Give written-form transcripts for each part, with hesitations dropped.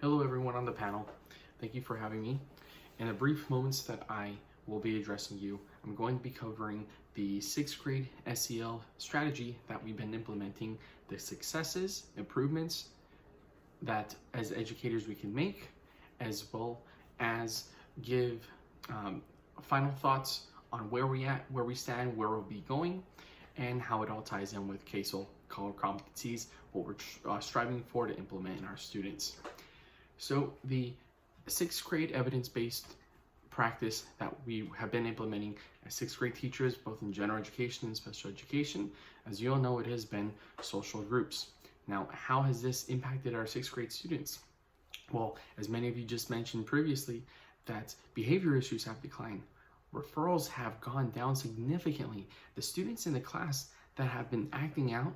Hello everyone on the panel. Thank you for having me. In the brief moments that I will be addressing you, I'm going to be covering the 6th grade SEL strategy that we've been implementing, the successes, improvements that as educators we can make, as well as give final thoughts on where we stand, where we'll be going, and how it all ties in with CASEL core competencies, what we're striving for to implement in our students. So the 6th grade evidence-based practice that we have been implementing as 6th grade teachers, both in general education and special education, as you all know, it has been social groups. Now, how has this impacted our 6th grade students? Well, as many of you just mentioned previously, that behavior issues have declined. Referrals have gone down significantly. The students in the class that have been acting out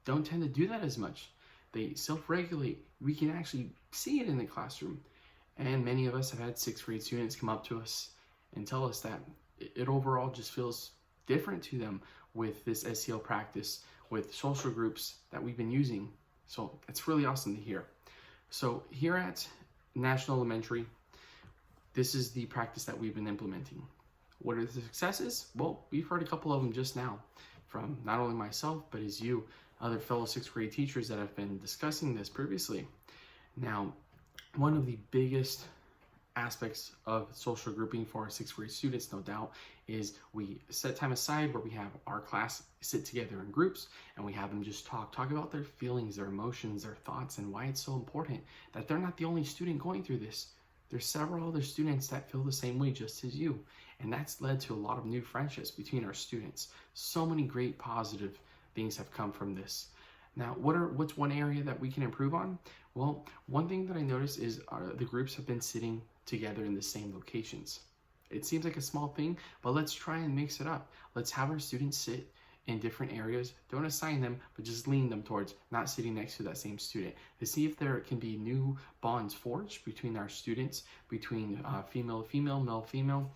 don't tend to do that as much. They self-regulate. We can actually see it in the classroom. And many of us have had 6th grade students come up to us and tell us that it overall just feels different to them with this SEL practice, with social groups that we've been using. So it's really awesome to hear. So here at National Elementary, this is the practice that we've been implementing. What are the successes? Well, we've heard a couple of them just now from not only myself, but as you, other fellow 6th grade teachers that have been discussing this previously. Now, one of the biggest aspects of social grouping for our 6th grade students, no doubt, is we set time aside where we have our class sit together in groups and we have them just talk about their feelings, their emotions, their thoughts, and why it's so important that they're not the only student going through this. There's several other students that feel the same way just as you, and that's led to a lot of new friendships between our students. So many great positive things have come from this. Now, what's one area that we can improve on? Well, one thing that I noticed is the groups have been sitting together in the same locations. It seems like a small thing, but let's try and mix it up. Let's have our students sit in different areas. Don't assign them, but just lean them towards not sitting next to that same student to see if there can be new bonds forged between our students, between female to female, male to female.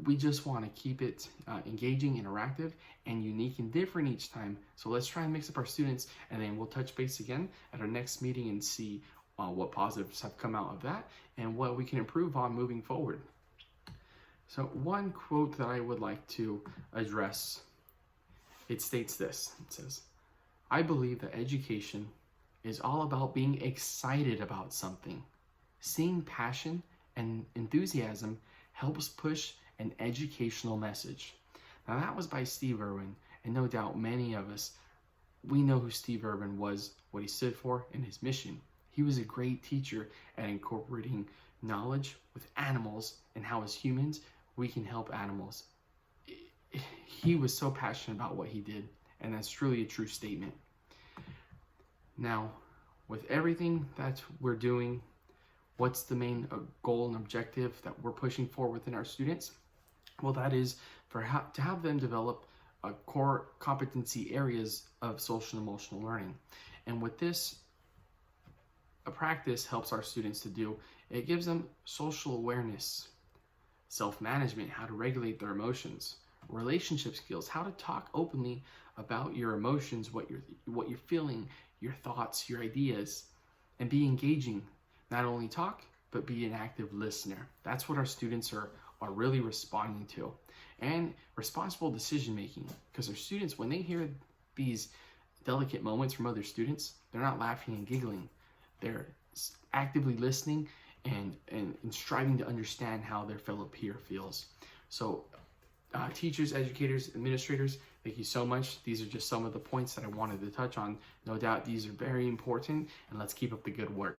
We just want to keep it engaging, interactive, and unique and different each time. So let's try and mix up our students, and then we'll touch base again at our next meeting and see what positives have come out of that and what we can improve on moving forward. So one quote that I would like to address, it states this. It says, "I believe that education is all about being excited about something. Seeing passion and enthusiasm helps push an educational message." Now that was by Steve Irwin, and no doubt many of us, we know who Steve Irwin was, what he stood for, and his mission. He was a great teacher at incorporating knowledge with animals and how as humans we can help animals. He was so passionate about what he did, and that's truly a true statement. Now, with everything that we're doing, what's the main goal and objective that we're pushing for within our students? Well, that is to have them develop core competency areas of social and emotional learning. And with this, a practice helps our students to do, it gives them social awareness, self-management, how to regulate their emotions, relationship skills, how to talk openly about your emotions, what you're feeling, your thoughts, your ideas, and be engaging. Not only talk, but be an active listener. That's what our students are really responding to. And responsible decision making, because our students, when they hear these delicate moments from other students, they're not laughing and giggling. They're actively listening and striving to understand how their fellow peer feels. So teachers, educators, administrators, thank you so much. These are just some of the points that I wanted to touch on. No doubt these are very important, and let's keep up the good work.